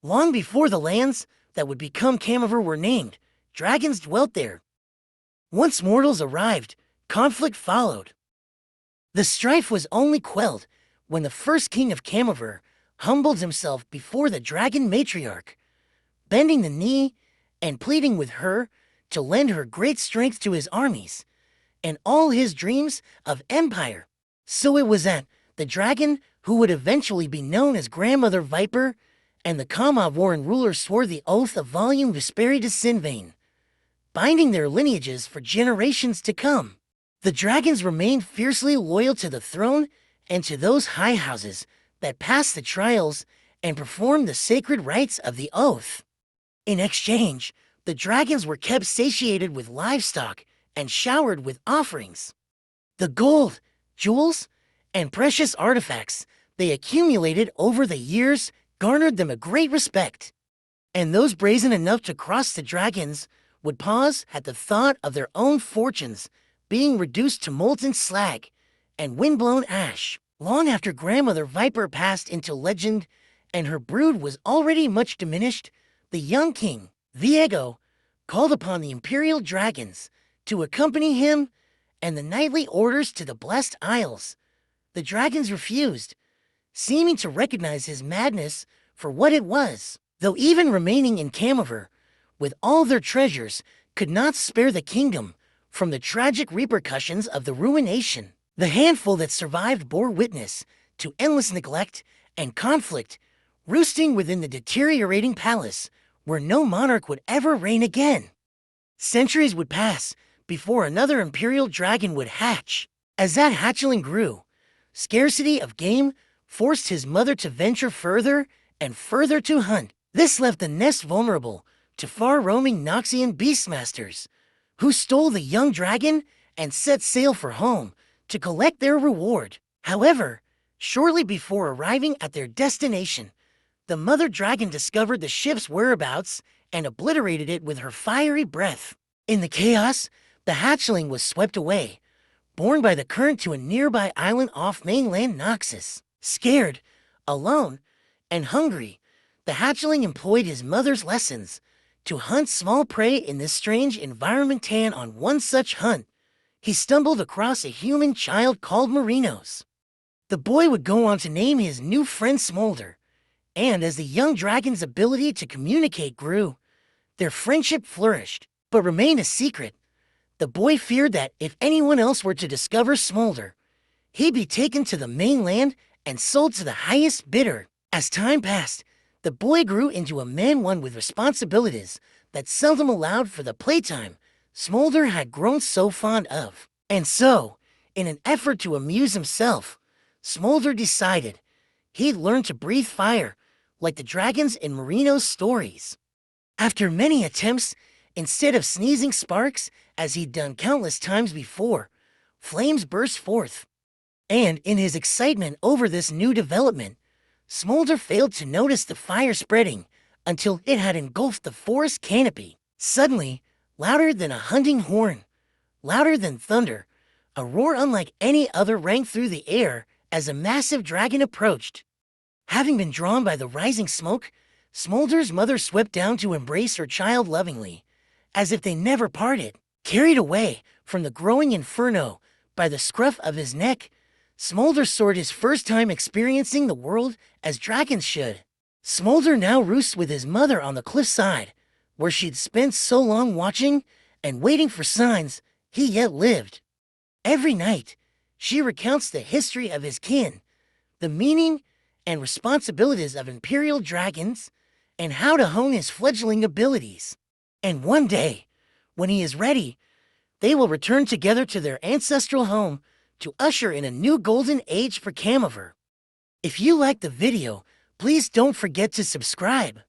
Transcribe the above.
Long before the lands that would become Camavor were named, dragons dwelt there. Once mortals arrived, conflict followed. The strife was only quelled when the first king of Camavor humbled himself before the dragon matriarch, bending the knee and pleading with her to lend her great strength to his armies and all his dreams of empire. So it was that the dragon, who would eventually be known as Grandmother Viper, and the Camavoran ruler swore the oath of Volume Vesperitus Sinvain, binding their lineages for generations to come. The dragons remained fiercely loyal to the throne and to those high houses that passed the trials and performed the sacred rites of the oath. In exchange, the dragons were kept satiated with livestock and showered with offerings. The gold, jewels, and precious artifacts they accumulated over the years garnered them a great respect, and those brazen enough to cross the dragons would pause at the thought of their own fortunes being reduced to molten slag and windblown ash. Long after Grandmother Viper passed into legend and her brood was already much diminished, the young king, Viego, called upon the imperial dragons to accompany him and the knightly orders to the Blessed Isles. The dragons refused, seeming to recognize his madness for what it was, though even remaining in Camavor with all their treasures could not spare the kingdom from the tragic repercussions of the ruination. The handful that survived bore witness to endless neglect and conflict, roosting within the deteriorating palace where no monarch would ever reign again. Centuries would pass before another imperial dragon would hatch. As that hatchling grew, scarcity of game forced his mother to venture further and further to hunt. This left the nest vulnerable to far-roaming Noxian beastmasters, who stole the young dragon and set sail for home to collect their reward. However, shortly before arriving at their destination, the mother dragon discovered the ship's whereabouts and obliterated it with her fiery breath. In the chaos, the hatchling was swept away, borne by the current to a nearby island off mainland Noxus. Scared, alone, and hungry, the hatchling employed his mother's lessons to hunt small prey in this strange environment. And on one such hunt, he stumbled across a human child called Marinos. The boy would go on to name his new friend Smolder, and as the young dragon's ability to communicate grew, their friendship flourished, but remained a secret. The boy feared that if anyone else were to discover Smolder, he'd be taken to the mainland and sold to the highest bidder. As time passed, the boy grew into a man, one with responsibilities that seldom allowed for the playtime Smolder had grown so fond of. And so, in an effort to amuse himself, Smolder decided he'd learn to breathe fire like the dragons in Marino's stories. After many attempts, instead of sneezing sparks as he'd done countless times before, flames burst forth. And in his excitement over this new development, Smolder failed to notice the fire spreading until it had engulfed the forest canopy. Suddenly, louder than a hunting horn, louder than thunder, a roar unlike any other rang through the air as a massive dragon approached. Having been drawn by the rising smoke, Smolder's mother swept down to embrace her child lovingly, as if they never parted. Carried away from the growing inferno by the scruff of his neck, Smolder soared, his first time experiencing the world as dragons should. Smolder now roosts with his mother on the cliffside, where she'd spent so long watching and waiting for signs he yet lived. Every night, she recounts the history of his kin, the meaning and responsibilities of imperial dragons, and how to hone his fledgling abilities. And one day, when he is ready, they will return together to their ancestral home to usher in a new golden age for Camavor. If you liked the video, please don't forget to subscribe.